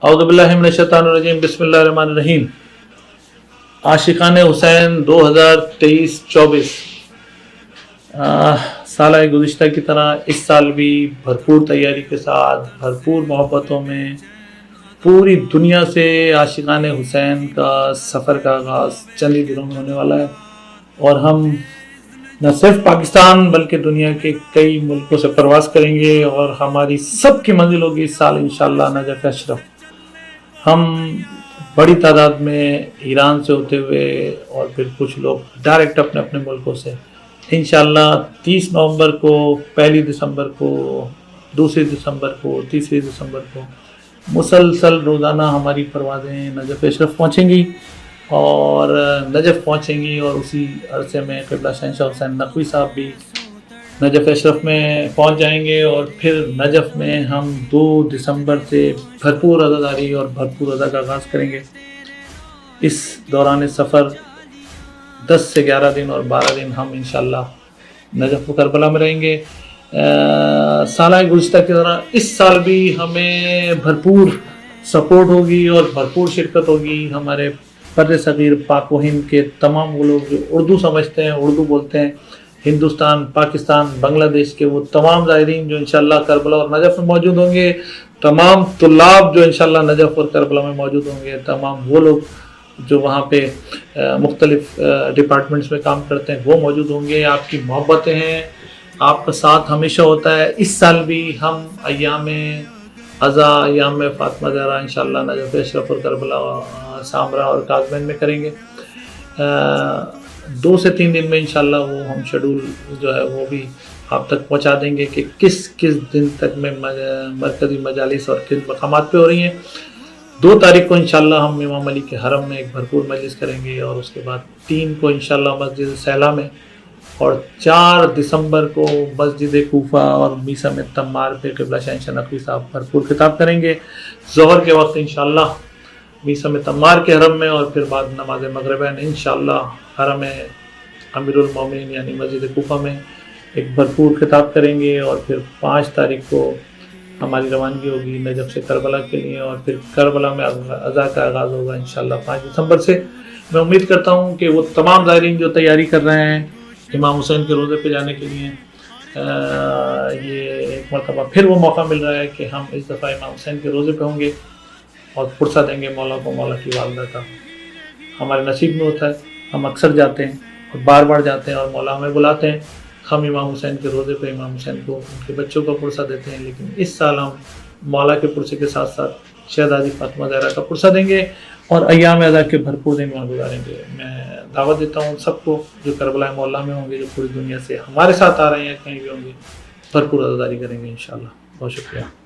اعوذ باللہ من الشیطان الرجیم بسم اللہ الرحمن الرحیم۔ عاشقان حسین 2023-24 سالہ گزشتہ کی طرح اس سال بھی بھرپور تیاری کے ساتھ بھرپور محبتوں میں پوری دنیا سے عاشقان حسین کا سفر کا آغاز چند ہی دنوں میں ہونے والا ہے، اور ہم نہ صرف پاکستان بلکہ دنیا کے کئی ملکوں سے پرواز کریں گے، اور ہماری سب کی منزل ہوگی اس سال انشاءاللہ نجف اشرف۔ ہم بڑی تعداد میں ایران سے ہوتے ہوئے اور پھر کچھ لوگ ڈائریکٹ اپنے اپنے ملکوں سے انشاءاللہ 30 نومبر کو، 1 دسمبر کو، 2 دسمبر کو، 3 دسمبر کو مسلسل روزانہ ہماری پروازیں نجف اشرف پہنچیں گی، اور نجف پہنچیں گی، اور اسی عرصے میں قبلہ شہنشاہ حسین نقوی صاحب بھی نجف اشرف میں پہنچ جائیں گے، اور پھر نجف میں ہم 2 دسمبر سے بھرپور عزاداری اور بھرپور عزا کا آغاز کریں گے۔ اس دوران سفر 10 سے 11 دن اور 12 دن ہم انشاءاللہ نجف و کربلا میں رہیں گے۔ سالہ گزشتہ کی طرح اس سال بھی ہمیں بھرپور سپورٹ ہوگی اور بھرپور شرکت ہوگی۔ ہمارے بر صغیر پاک و ہند کے تمام وہ لوگ جو اردو سمجھتے ہیں، اردو بولتے ہیں، ہندوستان، پاکستان، بنگلہ دیش کے وہ تمام زائرین جو انشاءاللہ کربلا اور نجف میں موجود ہوں گے، تمام طلاب جو انشاءاللہ نجف اور کربلا میں موجود ہوں گے، تمام وہ لوگ جو وہاں پہ مختلف ڈپارٹمنٹس میں کام کرتے ہیں وہ موجود ہوں گے۔ آپ کی محبتیں ہیں، آپ کا ساتھ ہمیشہ ہوتا ہے۔ اس سال بھی ہم ایام عزا، ایام فاطمہ زہرا انشاءاللہ نجف اشرف اور کربلا سامرا اور کاظمین میں کریں گے۔ 2 سے 3 دن میں انشاءاللہ وہ ہم شیڈول جو ہے وہ بھی آپ تک پہنچا دیں گے کہ کس دن تک میں مرکزی مجالس اور کن مقامات پہ ہو رہی ہیں۔ 2 تاریخ کو انشاءاللہ ہم امام علی کے حرم میں ایک بھرپور مجلس کریں گے، اور اس کے بعد 3 کو انشاءاللہ مسجد سیلا میں، اور 4 دسمبر کو مسجد کوفہ اور میثم تمار پہ قبلہ شہنشاہ نقوی صاحب بھرپور خطاب کریں گے۔ ظہر کے وقت انشاءاللہ میثم تمار کے حرم میں، اور پھر بعد نماز مغربین انشاءاللہ حرم امیر المومنین یعنی مسجد کوفہ میں ایک بھرپور خطاب کریں گے، اور پھر 5 تاریخ کو ہماری روانگی ہوگی نجف سے کربلا کے لیے، اور پھر کربلا میں عزا کا آغاز ہوگا انشاءاللہ 5 دسمبر سے۔ میں امید کرتا ہوں کہ وہ تمام زائرین جو تیاری کر رہے ہیں امام حسین کے روضے پہ جانے کے لیے، یہ ایک مرتبہ پھر وہ موقع مل رہا ہے کہ ہم اس دفعہ امام حسین کے روضے پہ ہوں گے، اور پرسہ دیں گے مولا کو، مولا کی والدہ کا۔ ہمارے نصیب میں ہوتا ہے، ہم اکثر جاتے ہیں اور بار بار جاتے ہیں، اور مولا ہمیں بلاتے ہیں، ہم امام حسین کے روضے پہ امام حسین کو ان کے بچوں کا پرسہ دیتے ہیں، لیکن اس سال ہم مولا کے پرسے کے ساتھ ساتھ شہزادی فاطمہ زہرا کا پرسہ دیں گے، اور ایام عزا کے بھرپور دن وہاں گزاریں گے۔ میں دعوت دیتا ہوں سب کو جو کربلا مولا میں ہوں گے، جو پوری دنیا سے ہمارے ساتھ آ رہے ہیں، کہیں بھی ہوں گے، بھرپور عزاداری کریں گے انشاءاللہ۔ بہت شکریہ۔